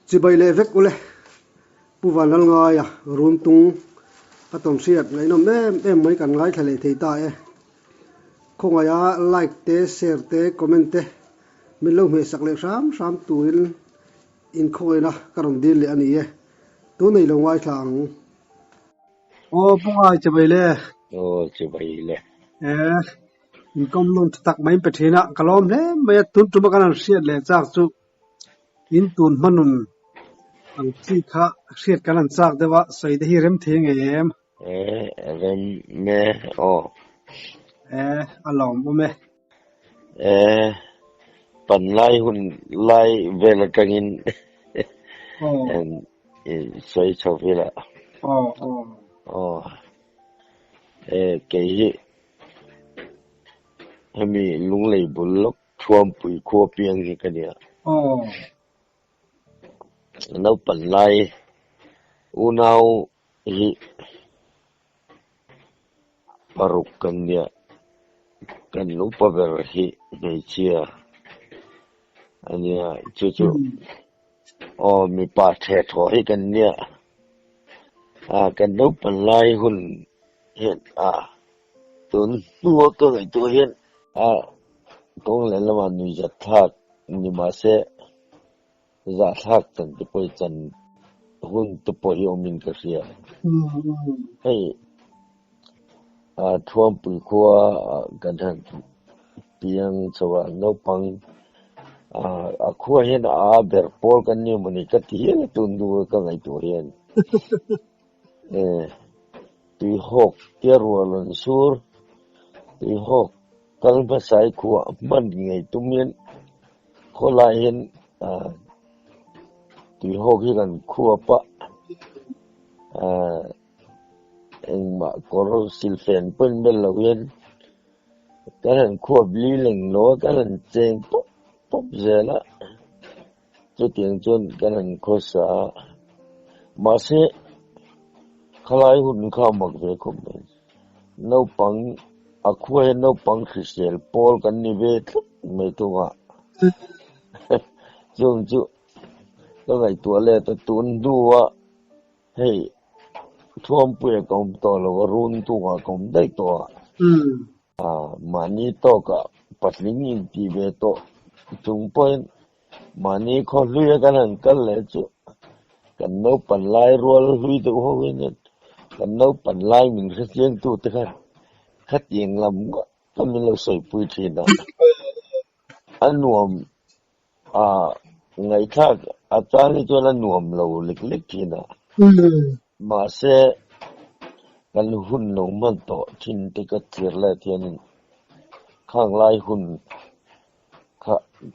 chỉ bay lệ vết ule pu van al ngai à run tung atom siat ngai no em mai kan ngai thale thei ta e khong aya like te share te comment te min lo me sak le sam tuin in khoina karon dil le ani e tu nei lo ngai thang o pu ngai chỉ bay lệ chỉ vậy lệ e in kom lon tak mai pe thina kalom le mai tun tu kan siat le chak chu in tun manun ang chi kha siat kan chak dewa sai de hi rem theng em rem me alom me pan lai hun lai về là trăng and xoay cho về là cái hami lung lei bulok thuam pui kho piang hi kania no pan lai unau hi paruk kania kan lu paver hi nei chia ania chu mi pa the tho hi kania kan no pan lai hun hiện tun nuo cơ người tu hiện công lên là mà nuôi giặt thác nhưng mà sẽ giặt thác tận tới bây chân hun tới bây giờ mình cái gì hay thuam bùi khoa gần hơn piang cho nấu băng khoa hiện ber pol cái nhiều mình cái tiền tun nuo cơ người tu hiện tuy hok tiar walan sur tuy hok kalba sai kuwa man ngai tumien khola hen tuy hok higan kuwa pa eng ma koro silfen pen bel lawen karan kuwa bli leng lo karan cheng pop zela chu tiang chon karan khosa ma se khalai hun kha mak ve khom no pang akhwe no pang krisel pol kan ni ve me tu wa chung chu lo ngai tua le ta tun du wa hey thuam pu kom to lo run tu wa kom dai to mani to ka patling in ti ve to chung point mani kho lu ka nan kal le chu kan no pan lai rol hui tu ho wen kan nấu pan lai mình rất riêng tu thế khách riêng lắm có mình lâu soi bùi trên đó anh nuông ngày khác cha đi cho anh nuông lâu lịch lịch trên đó mà sẽ kan hun nông man to trên cái tiệt lại thiên khang lai hun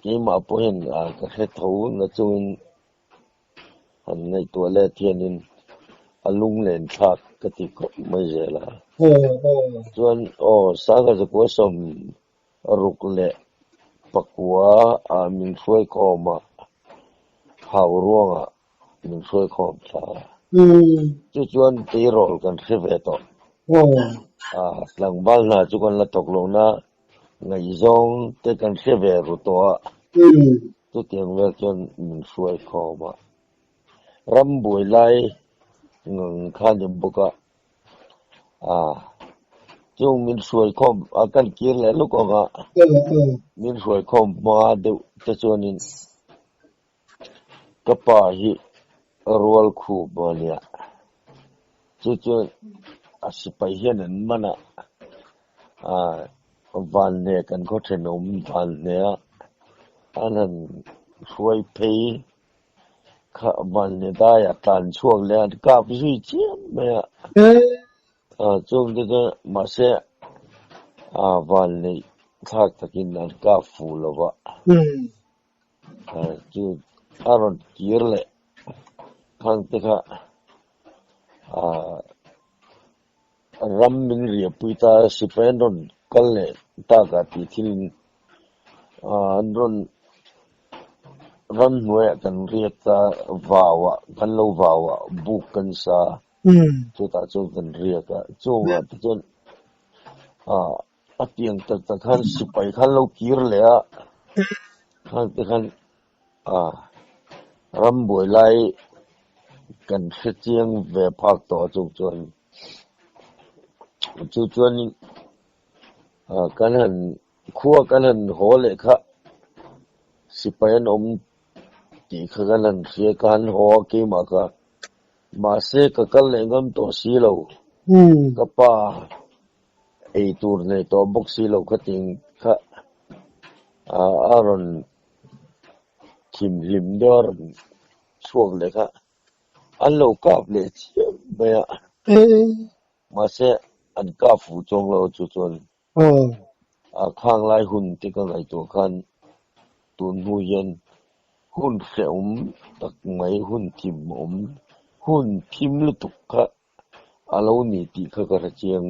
cái mà bố hiện cái hệ thống là chung anh ngày tuổi lại thiên alung len thak kati ko mai zela chuan saga za ko som ruk le pakwa min foi ko ma hau ruanga min foi ko tha chuan ti rol kan kheve to lang bal na chu kan la tok lo na ngai zong te kan kheve ru to tu tiang ve chuan min foi ko ma ram bui lai ngang khan yam boka chung min suai khom kan kir le lu ko ga min suai khom ma de te chonin kapa hi rol khu bolia chu asipai hian an mana van ne kan ko thenom van ne anan suai pei kha van ne da ya tan chuang le ka zui chiam me chung de ma se van ne thak takin an ka fu lo ba chu aron kirle khang te kha ram min ri puita sipendon kalle ta ka ti thil andron ran nuwe kan riata vawa kan lo vawa bukan sa chu ta chu kan riaka chu wa chun atiang ta khan sipai khan lo kir le a khan te khan ram bồi lai kan se chiang ve phak to chu chuan kan han khua kan han ho le kha sipayan ti kha kan han sia kan ho ke ma ka ma se ka kal le ngam to si lo ka pa ei tur nei to box si lo kha ting kha aron kim lim dor chuak le kha an lo kap le chi ba ya ma se an ka fu chong lo chu chuan khang lai hun ti ka ngai to khan tun hu yen hun seum tak mai hun tim hun tim lu tuk kha alo ni ti kha ka chiang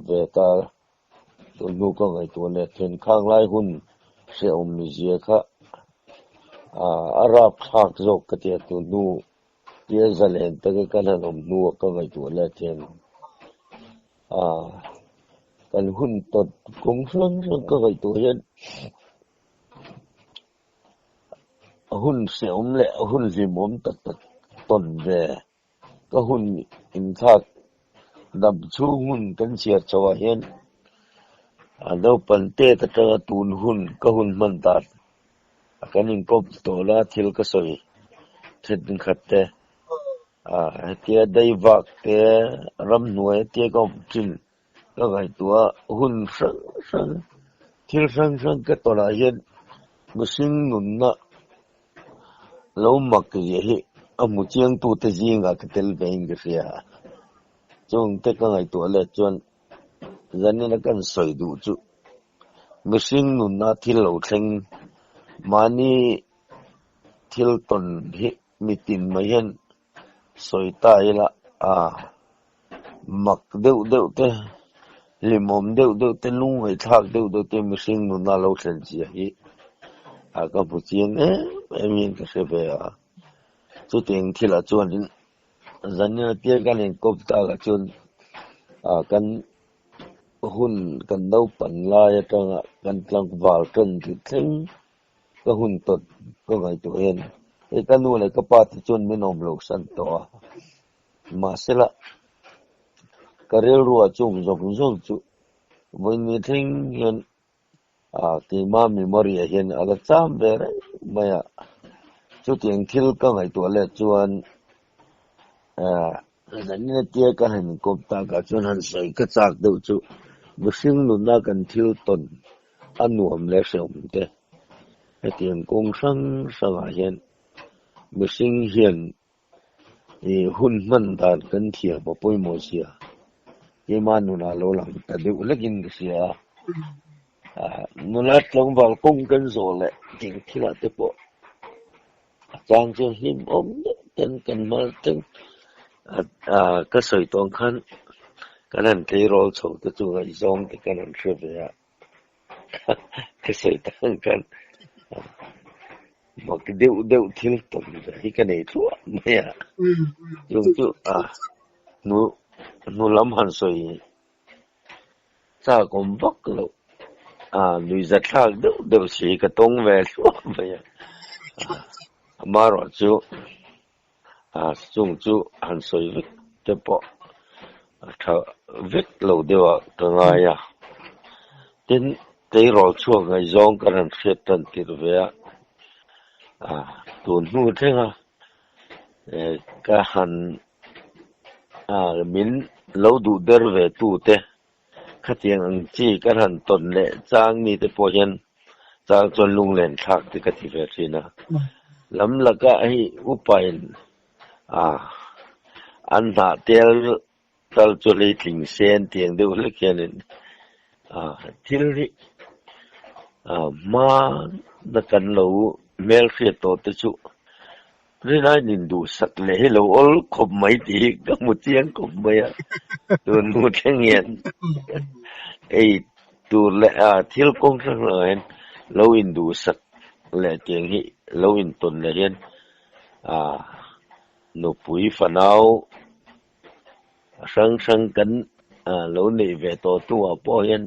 ve ta tun hu ka ngai to le then khang lai hun seum mi je kha arab thak jok ka te tun hu tia zalen ta ka na nom nu ka ngai to le then kan hun tot kong sang ka ngai to yen hun seum le hun limom tak ton ve ka hun in thak dam chu hun kan sia chawa hian ado pante ta tun hun ka hun man ta kanin kop to la thil ka soi thedin khatte tia dai vak te ram nuai te kom chin ka gai tua hun sang thil sang ka to la hian musing nun na lo mak ye hi amu chiang tu te jinga ka tel bein ge sia chung te ka ngai to le chuan zanin kan soi du chu musing nun na thil lo thleng mani thil ton hi mitin mai hian soi tai la mak deu te limom deu te lung ai thak deu te musing nun na lo thleng chi hi ka bu chiang em ka se be chu ting thila chuan din zanin tia kan in kop ta ga chuan kan hun kan dau pan la ya tanga kan tlang wal kan ti thleng ka hun tot ka ngai to hen kan nu le ka pa ti chuan minom lo san to ma sela karel ruwa chung zong chu voin mi thing hian ti ma memory hian aga cham ve re maya chu ting thil ka ngai to le chuan zanin tia ka han kop ta ka chuan han sai ka chak deu chu busing nu na kan thil ton anuam le seum te etiang kong sang hian busing hian hun man dan kan thia ba poi mo sia ye manu na lo lang ta de ulagin sia nulat long wal kong kan zo le ting thila te po chang chu him ten kan mal ten ka soi tong khan kanan ke rol chho te chu ngai zong te kanan thre ya ka soi tang kan mak deu thil ton hi ka nei chu maya yung chu nu lam han soi cha kom bak lo lui zat thak deu si ka tong ve chu maya maro chu chung chu han soi vik te po tha vik lo dewa ta nga ya tin te rol chu ngai zong kanan khet tan tir ve tun nu thenga ka han min lo du der ve tu te khatiang ang chi ka han ton le chang ni te po hian chang chon lung len thak te ka ti ve thina lam laka hi upain an na tel tal chu le thing sen tiang de ul kianin thil ri ma na kan lo mel khia to te chu ri nai nin du sak le lo ol khop mai ti ka mu chiang khop mai tun nu theng yen ei tu le thil kong sang len lo in du sak le tiang hi lo in ton le yen no pui fanau sang kan lo nei ve to tu po yen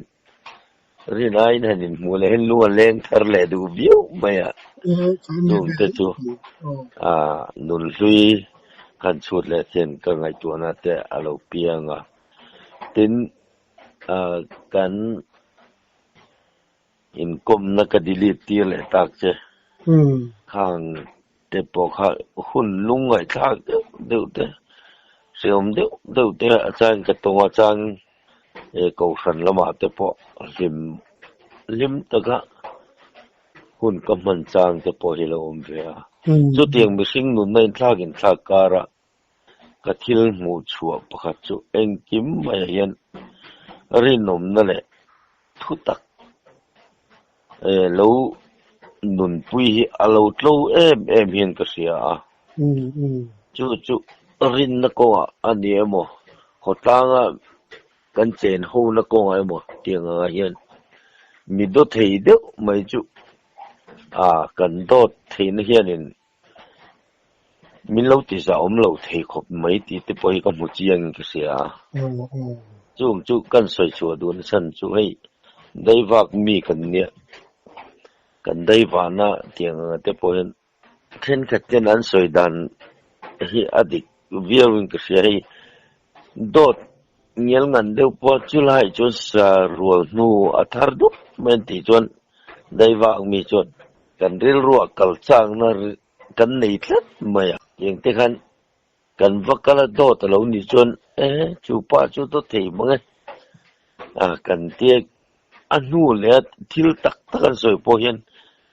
ri nai na nin mu le lu leng thar le du viu maya chung te chu nun lui kan chut le thian ka ngai tu na te alo pianga tin kan in kom na ka delete ti le tak che khang te po kha hun lung ngai thak deu te siom deu te achang ka tonga chang ko san lama te po lim taka hun ka man chang te po hi lo om ve a chu tiang mi sing nun main thlakin thlakara ka thil mu chua pakhat chu engkim mai hian rinom na le thu tak lo nun pui hi alo tlo em hian ka sia a chu rin na ko ani emo hotanga kan chen ho na ko emo tiang a hian mi do thei de mai chu kan do thei na hian in min lo ti za om lo thei khop mai ti te poi ka mu chiang ka sia chu kan soi chu du na san chu hei dai vak mi kan ne kan dai va na tiang te poi then khat ten an soi dan hi adik viewing ka sia hei dot ngel ngan deu po chu lai chu sa rual nu athar du men ti chon dai vak mi chon kan ril ruwa kal chang na kan nei thlet maya yeng te khan kan vakala do ta lo ni chon chu pa chu to thei mangai kan tie anu le thil tak kan soi po hian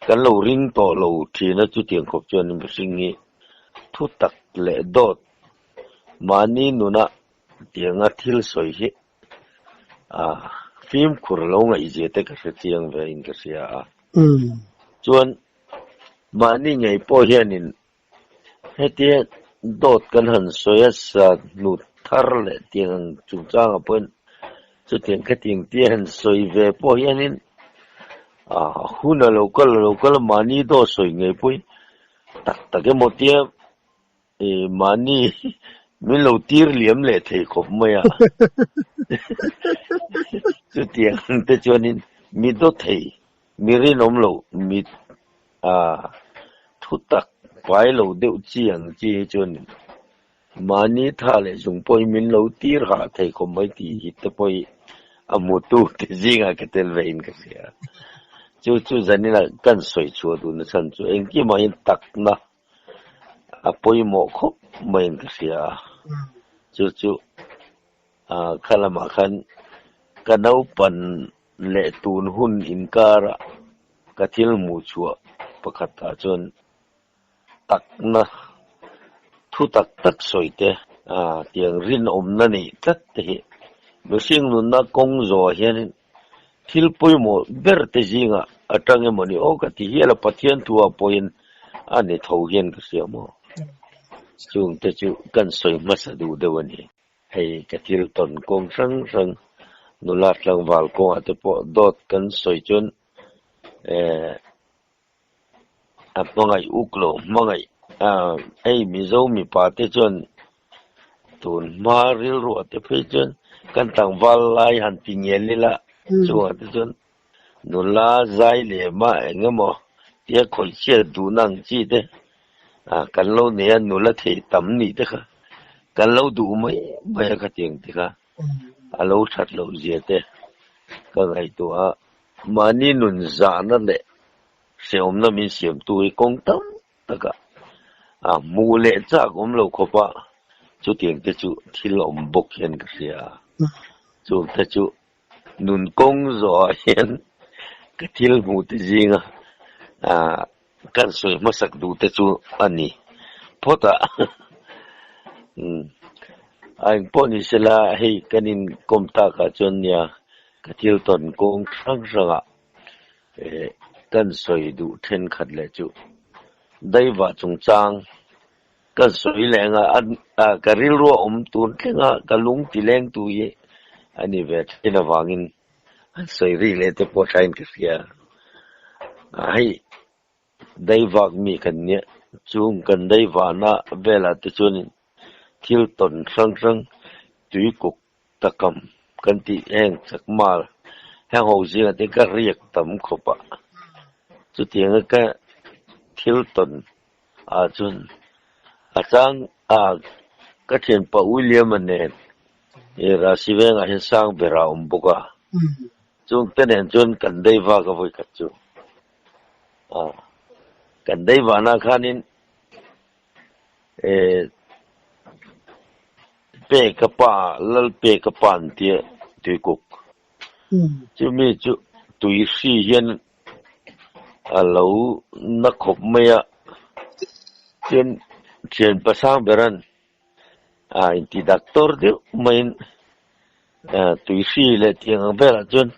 kan lo ring to lo thina chu tiang khop chon mi singi thu tak le dot mani nuna tianga thil soi hi phim khur lo ngai je te ka se chiang ve in ka sia chuan mani ngai po hianin hetia dot kan han soya sa nu thar le tiang chung chang a pon chu tiang ka ting ti han soi ve po hianin huna local mani do soi ngai pui tak ke motia mani min lo tir liam le thei khop maya chu tiang te chuanin mi do thei mi rin om lo mi thu tak pai lo deu chiang chi chun mani tha le jung poi min lo tir ha thei khop mai ti hi te poi amutu te jinga ke tel vein ka sia chu zanina kan soi chu du na chan chu engki mai tak na apoi mo khop mai ka sia chu khalama khan kanau pan le tun hun inkara kathil mu chua pakhata chon tak na thu tak soite tiang rin om na ni tat te machine nun na kong zo hian thil poi mo ber te jinga atange moni o ka ti hiala pathian tua poin ani tho hian ka siamo chung te chu kan soi masadu dewani hei kathil ton kong sang nulat lang wal ko ate po dot kan soi chun mangai uklo mangai ei mizo mi pa te chun tun maril ro te phe chun kan tang wal lai han pingel lila chu ate chun nula zai le ma engamo tia khoi che du nang chi te kan lo ne nula thei tam ni te kha kan lo du mai ka tiang te kha alo that lo je te ka ngai to mani nun za na le seom na min siam tu kong tam taka mu le cha gom lo khopa chu tiang te chu thil om bok hian ka sia chu te chu nun kong zo hian ka thil mu te jinga kan soi masak du te chu ani phota anh poni sela hei kanin komta ka chonya kathil ton kong sang kan soi du then khat le chu daiwa chung chang kan soi lenga karil ro tun tlenga kalung tileng tu ye ani vet ina wangin soi ri le te po thain ka sia ai daiwa mi kan ne chung kan daiwa na vela te chunin thil ton sang tui kuk takam kan ti eng chakmal hang ho jinga te ka riak tam khopa chu tianga ka thil ton chun chang ka thian pa William ane ra sivenga hin sang bera boka chung tenen chun kan dei wa ka voi khat chu kan dei wa na khanin pe ka pa lal pe ka pan tie tui kuk chu mi chu tui si hian alo na khop maya thian pa sang beran inti doctor de main tui si le tiang bela chun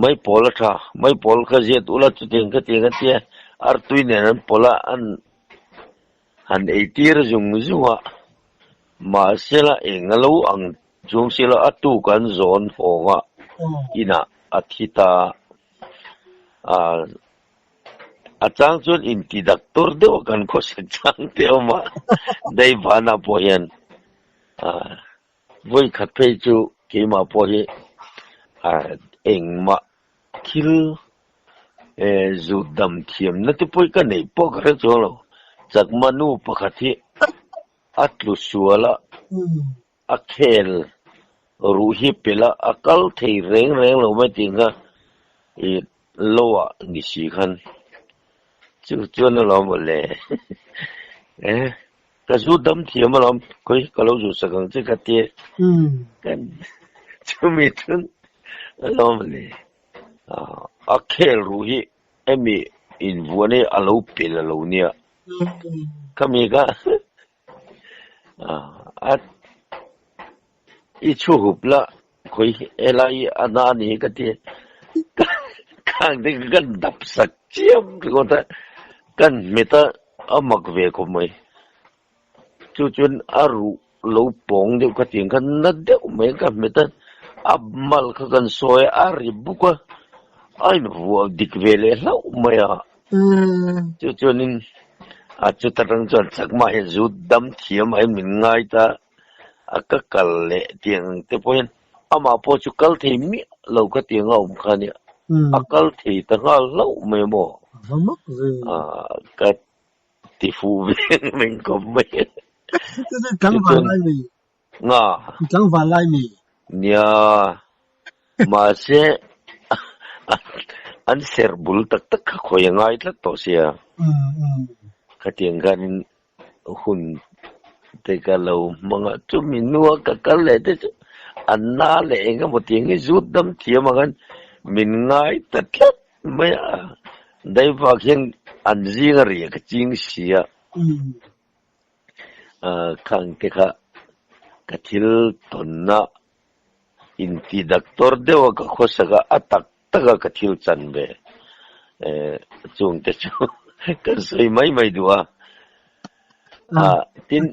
mai pola tha mai pol kha je ula chu tiang ka tia ar tui ne nan pola an eitir jung zuwa ma sela engalo ang jung sela atu kan zon howa ina athita chang chun inti doctor de kan ko se chang te ma dei bana poyan voi khat pe chu ke ma po hi engma khil zu dam thiam na te poi ka nei po ka cho lo chak manu pakhathi atlu suala akhel ruhi pela akal thei reng lo ma tinga lowa ni si khan chu na lo mo le ka zu dam thiam ma lom koi ka lo zu sakang che ka te kan chu mi thun lo mo le akhel ruhi emi in vuane alo pela lo nia kami ka ichu hupla koi elai anani ka te kang de kan dap sak chiam ko ta kan meta amak ve ko mai chu chun aru lo pong de ka ting kan na de mai ka meta abmal ka kan soe ari buka ai no dik vele lo mai chu chunin chu tarang chon sak ma he zu dam thiam ai min ngai ta akakal le tiang te poin ama po chu kal thei mi lo ka tiang om khania akal thei ta ngal lo me mo ka ti fu men ko me kang va lai mi nga kang va lai mi nya ma se an ser bul tak tak kho yangai tla to sia ka tiang gan hun te ka lo mga chu minua ka kal le te anna le nga mo tiang zu dam thiam gan min ngai ta tlat me dai va khen an zinga ri ka ching sia khang ke kha ka thil tonna inti doctor dewa ka khosaga atak taga ka thil chan be chung te chu kan soi mai duwa tin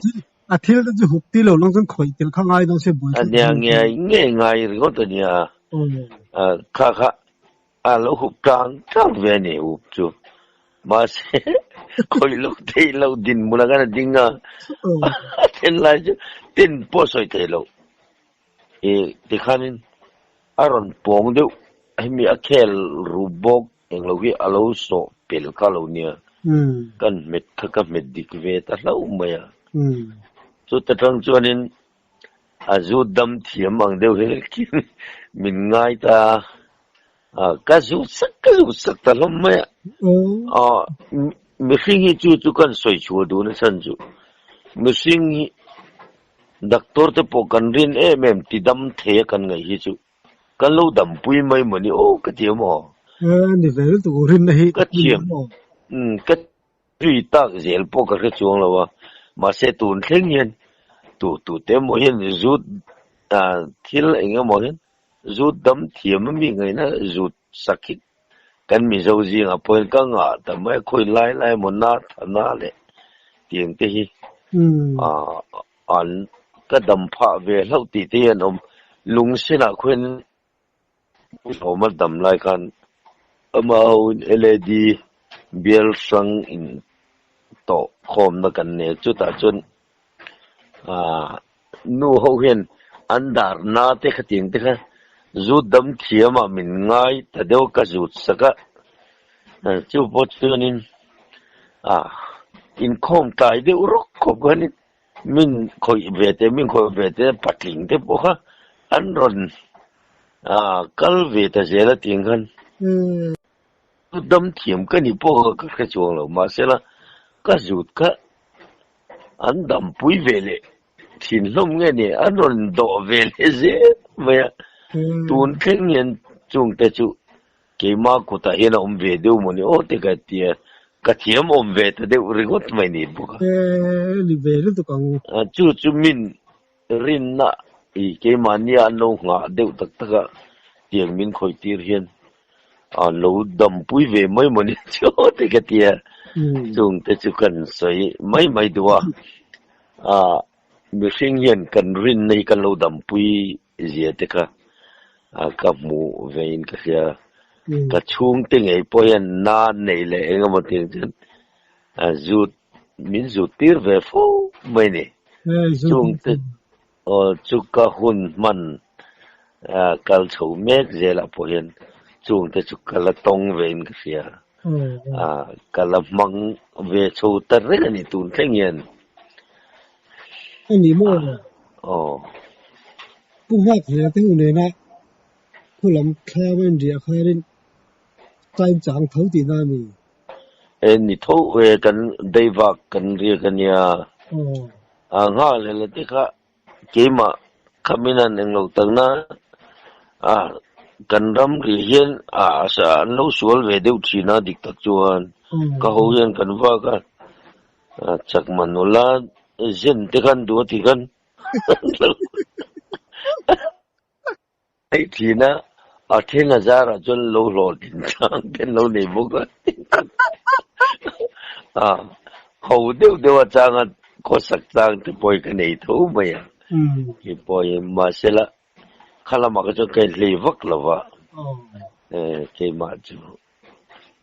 thil de ju hupti lo long jong khoi tel khangai dong se bul anyang nge ngai ri go to nia kha lo hup tang ve ne up chu ma se koi lo te lo din mulaga na dinga ten la tin po soi te lo ti khanin aron pong de mi akhel rubok eng lo wi alo so pel ka lo nia kan met ka met dik ve ta lo maya chu ta tang chuanin azu dam thiam ang deuh he kin min ngai ta ka zu sak ta lo maya mi hingi chu kan soi chu du na san chu mi hingi doctor te po kan rin mem ti dam the kan ngai hi chu kan lo dam pui mai mani ka ti mo ni ve tu rin na hi ka thiam ka tui tak zel po ka re chuang lo wa ma se tun thleng yen tu te mo yen zut thil enga mo yen zut dam thiam mi ngai na zut sakit kan mi zo ji nga poin ka nga ta mai khoi lai mo na thana le tiang te hi an ka dam pha ve hlau ti te an om lung sina khuen o ma dam lai kan ama led bial sang in to khom na kan ne chu ta chun nu ho hian andar na te khating te kha zu dam thiama min ngai ta deu ka zu saka chu po chunin in khom tai de urok khop ganin min khoi vete min khoi vete patling te poha anron kal vete zela tingan dam thiam ka ni poha ka chuang lo ma sela ka zut ka an dam pui vele thin lom nge ni anron do vele ze maya tun khen yen chung te chu ke ma ko ta hena ve de mo ni o te ka tia ka thiam ve te de rigot mai ni buka li ve lu to kang chu min rin na i ke ma ni an lo nga de tak taka tiang min khoi tir hian an lo dam pui ve mai mo ni chu te ka tia chung te chu kan soi mai duwa mi sing hian kan rin nei kan lo dam pui zia te ka ka mu vein ka sia ka chung te ngei poyan na nei le engam ting chen zut min zut tir ve fo mai ni chung te chu ka hun man kal chou mek zela poyan chung te chu kala tong vein ka sia kala mang ve chou tar re ni tun thengian ani mo pu ha thia te u ne na khu lam kha wen dia kha rin tai chang thau ti na mi ni tho we kan dei vak kan ri kan ya nga le te kha ke ma khamina neng lo tang na kan ram ri hian sa an lo sual ve deu thina dik tak chuan ka ho hian kan va ka chak manula zen te kan du ti kan ai thina 10,000 chun lo din chang ten lo nei buk ho deu chang ko sak chang te poi ka nei tho mai ki poi ma sela khala ma ka cho ke le vak lawa ke ma chu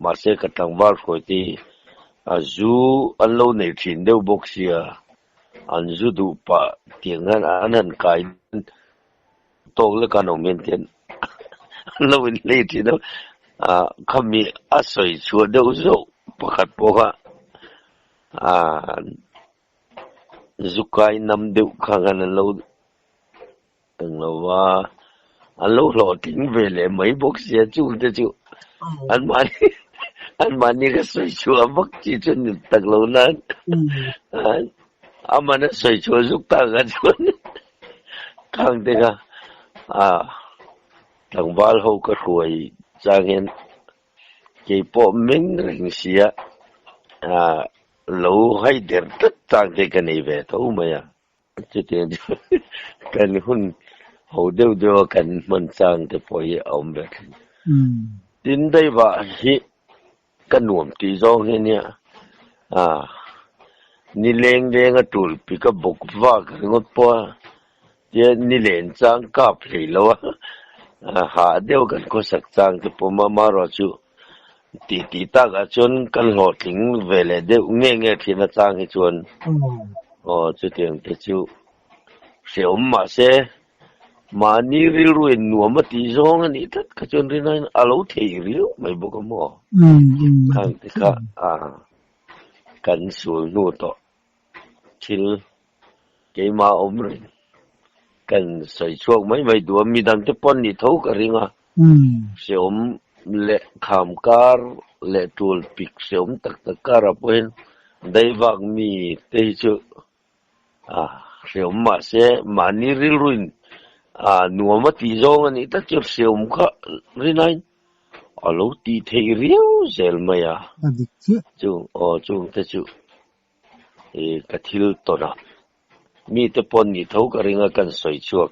ma se ka tang war ko ti azu an lo nei thin deu bok sia an zu du pa tiangan anan kai tog le kan men ten lo in le ti no khami asoi chu deu zo pakhat poha zukai nam deu khangan lo tang lawa an lo ting vele mai bok sia chu te chu an mani ka soi chu abak chi chun tak lo na amana soi chu zuk ta ga chun khang te ga thằng val hậu cái ruồi trang hiện cái bộ mình rình xía lâu hay đẹp tất trang cái này về thấu mày chứ tiền cái hun hậu đều cái mình trang cái bộ ông về đến đây và hi cái nuông tí do cái nè ni leng ở tụi bị cái bốc vác cái ngót po ye ni len trang cáp lấy lâu hạ đeo gần có sắc trang thì bố mama rồi chú tí ta cả chôn căn hộ tính về lại đeo nghe thì nó trang cái chôn chú tiếng thế chú xéo mà xe mà ni riu ruin nuo mà tí zong anh ít cái chôn riu này alo thấy riu mấy bố cái mò khang thì cả căn xuống nuo to chill cái mà rồi kan soi chuak mai du mi dang te pon ni tho ka ringa seom le kham kar le tul pik seom tak kar apoin dai wak mi te chu seom ma se mani rilruin nuama ti zong ani ta chu seom kha rinai alo ti thei riu zel maya chu te chu ka thil to na mi te pon ni tho ka ringa kan soi chuak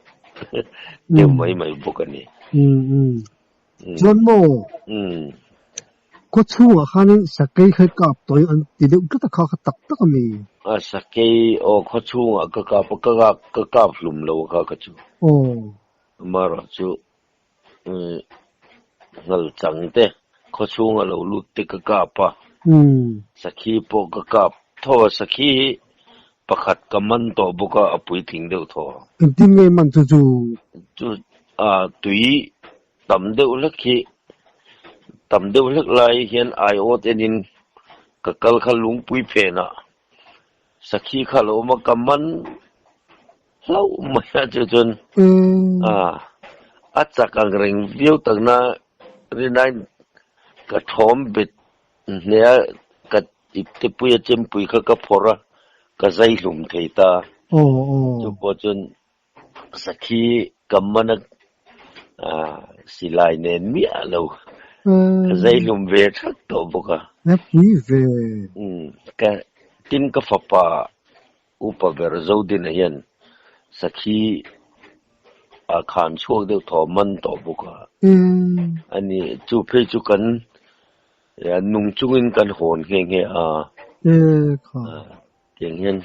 te mai bukani chon mo ko chuwa khanin sakai khai kap toy an ti de ta kha tak tak mi sakai o ko chuwa ka kap lum lo ka chu mara chu ngal chang te ko chuwa lo lut te ka kapa sakhi po ka kap tho sakhi pakhat kaman to buka apui thing deu tho tin ngai man chu tui tam deu lak lai hian ai ot enin kakal khalung pui phena sakhi khalo ma kaman lau maya chun achak ang reng view tagna rinain ka thom bit nea ka iptepui chempui ka phora ka zai lum theita chu po chun sakhi kamana silai nen mi alo ka zai lum ve thak to boka na pui ve ka tin ka fapa upa ber zodin hian sakhi khan chuak deuh thaw man to boka ani chu phei chu kan nung chungin kan hon nge tiang hian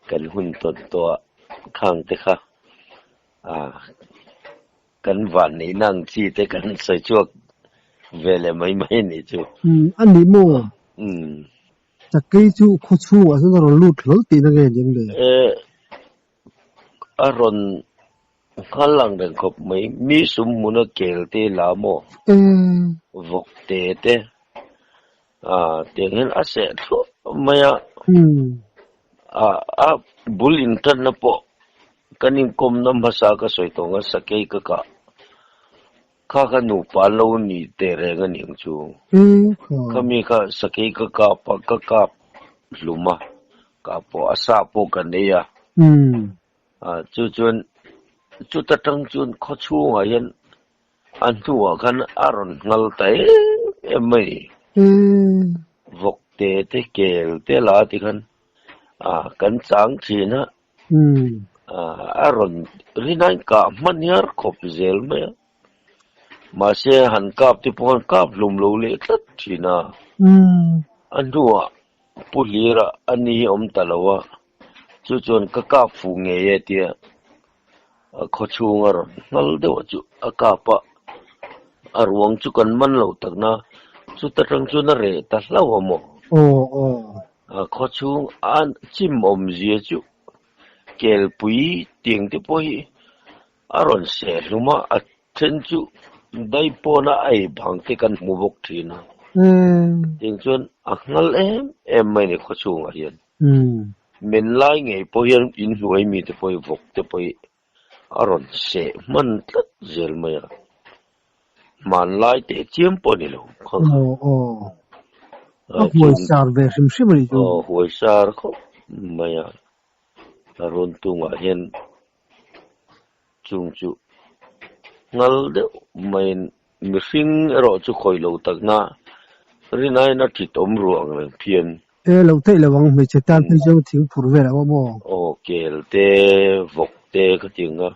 kan hun to khang te kha kan van nei nang chi te kan sai chuak vele mai ni chu ani mo sakai chu khu chu asan ro lut lol ti na nge jing le aron khalang den khop mai mi sum muna kel te la mo vok te tiang ase thu maya bulin tan na po kaning kom na masa ka soitonga sakei ka nu pa lo ni te re ga ning chu kami ka sakei ka luma ka po asa po kaneya chu ta tang chun kho chu nga yan an tuwa kan aron ngal tai emai vok te kel te la ti kan kan chang chi na aron rinain ka maniar khop zel me ma se han kap ti pon kap lum lo le tlat thina an duwa pulira ani om talawa chu chon ka fu nge ye tia kho chu ngar ngal de chu akapa arwang chu kan man lo takna chu ta tang chu na re ta lawa mo kho chu an chim om zia chu kel pui tiang te poi aron se luma a chen chu dai pona ai bang te kan mu bok thina ting chun ngal em mai ne kho chu nga hian men lai nge po hian in huai mi te poi vok te poi aron se man tlat zel maya man lai te chiam po ni lo huai sar ve sim sim ri chu huai sar kho maya aron tu nga hian chung chu ngal de main mihring ro chu khoi lo takna rinai na thi tom ruang reng phian lo thei lawang me chetan phei jong thing phur ve la mo kel te vok te ka tinga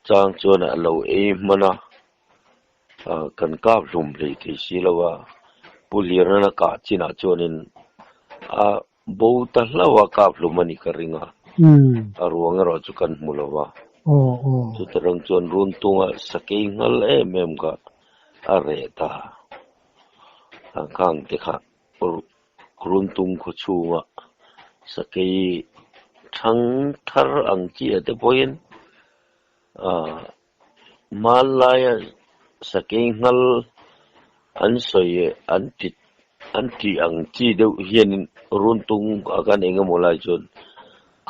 chang chuan a lo mana kan kap lum le thi si lawa pulira na ka china chuanin bo ta lawa kap lumani ka ringa ruang ro chu kan mulawa chu tarang chuan run tunga sakei ngal em ka are ta kang te kha run tung khu chunga sakei thang thar ang chi ate poin malaya sakei ngal an soye an ti ang chi deuh hian run tung akan enga molai chun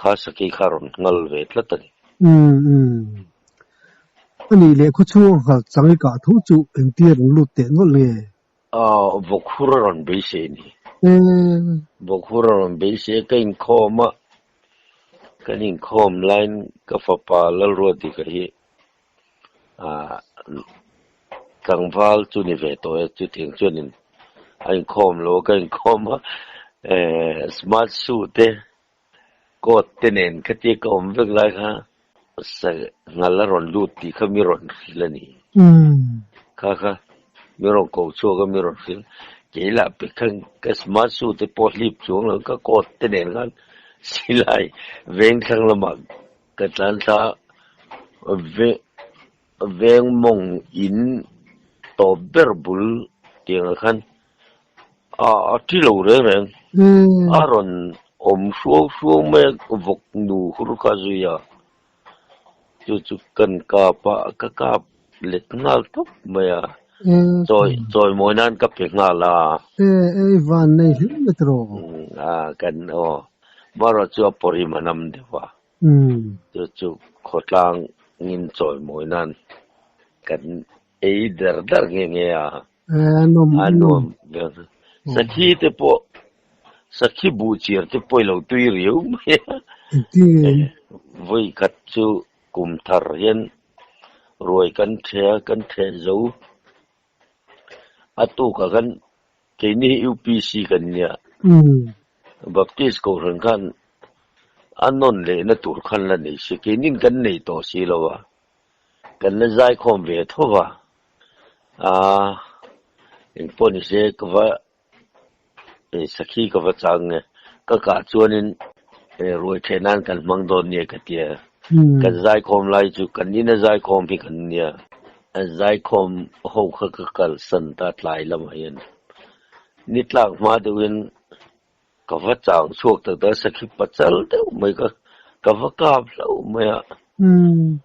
kha sakei kharon ngal ve tlatani ani le khu chu hal changi ka thu chu en ti ru lu te no le vokhuron be se ni vokhuron be se kain khoma kanin khom line ka fa pa lal ro ti ka hi kangwal chu ni ve to chu thing chunin ai khom lo kain khoma smart suit te ko tenen ka ti kom vek lai kha sa ngalaron lut ti khamiron hilani kha miron ko chu ga miron hil keila pe khang ka smart suit te pohlip chung lo ka ko tenen gan silai veng khang lama ka tlan tha veng mong in to berbul tiang khan ti lo reng aron om shuo me vok nu khur ka zuya chu kan ka pa ka let ngal top maya Rồi mỗi nan cấp việc ngà là van này hiểu metro cần mà rồi chưa bồi mà nằm được va chú khốt lang nghìn rồi mỗi nan cần đỡ nghe nom sakhi te po sakhi bu chiar te poi lo tui riu voi khat chu kum thar hian roi kan the zo atu ka kan keini UPC kan nia baptist ko ran kan anon le na tur khan la nei se keinin kan nei to si lo wa kan la zai khom ve tho wa in poni se kwa sakhi kwa chang ka chuanin roi thenan kan mangdon ne ka tia kan zai khom lai chu kan ni na zai khom pi kan nia zai khom ho kha ka kal san ta tlai lam hian nitlak ma deuin ka va chang chuak ta da sakhi pachal de mai ka va ka lo mai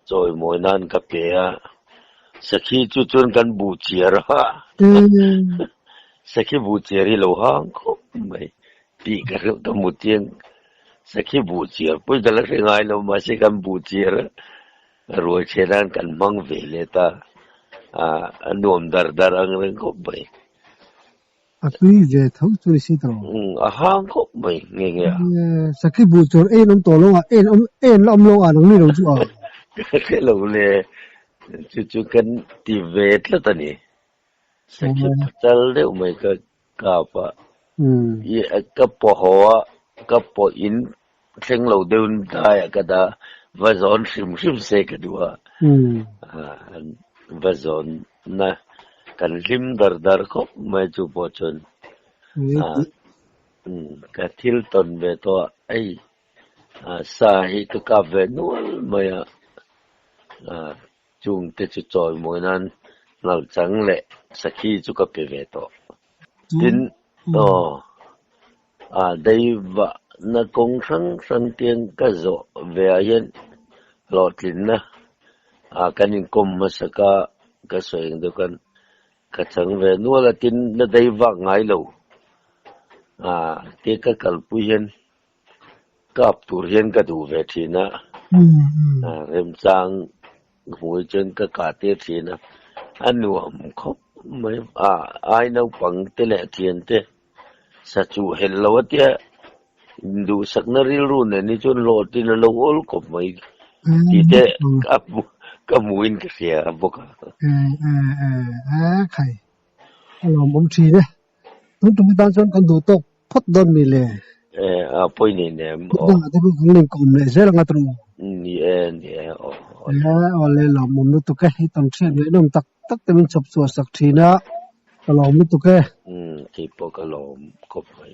choi moi nan ka pe sakhi chu chun kan bu chiar ha sakhi bu chiari lo hang ko mai pi ka ta mu tieng sakhi bu chiar pui da la ngai lo ma se kan bu chiar roi cheran kan mang ve le ta nuam dar ang reng ko mai tui về thấu tui si tro hang ko mai nge sakhi bu chor nom to lo om lo nang ni lo chu cái lo le chu kan ti vet la ta ni sakhi chal de mai ka pa ye ka po ho ka po in theng lo deun dai ka da va zon sim se ka duwa va zon na kan lim dar ko mai chu po chon ka thil ton ve to ai sa hi ka ve nual mai chung te chu choi moi nan nal chang le sakhi chu ka pe ve to tin dai va na kong sang tieng ka zo ve yen lo tin na kanin kom masaka ka soeng do kan ka chang ve nual tin na dai va ngai lo te ka kal pu yen kap tur yen ka du ve thina rem chang hoi chen ka te thina anuam khop mai ai nau pang te le thian te sa chu hel lo tia du sak na ril ru ne ni chon lo tin lo ol ko mai ti te ka muin ka sia boka khai lo mom thi de tum dan chon kan du tok phot don mi le poi ni ne don ate bu ngin kom le se la ngatru ni ole lo mom nu to ka hi tam thia ne nom tak te min chop chu sak thina lo mu to ke ki po ka lo ko mai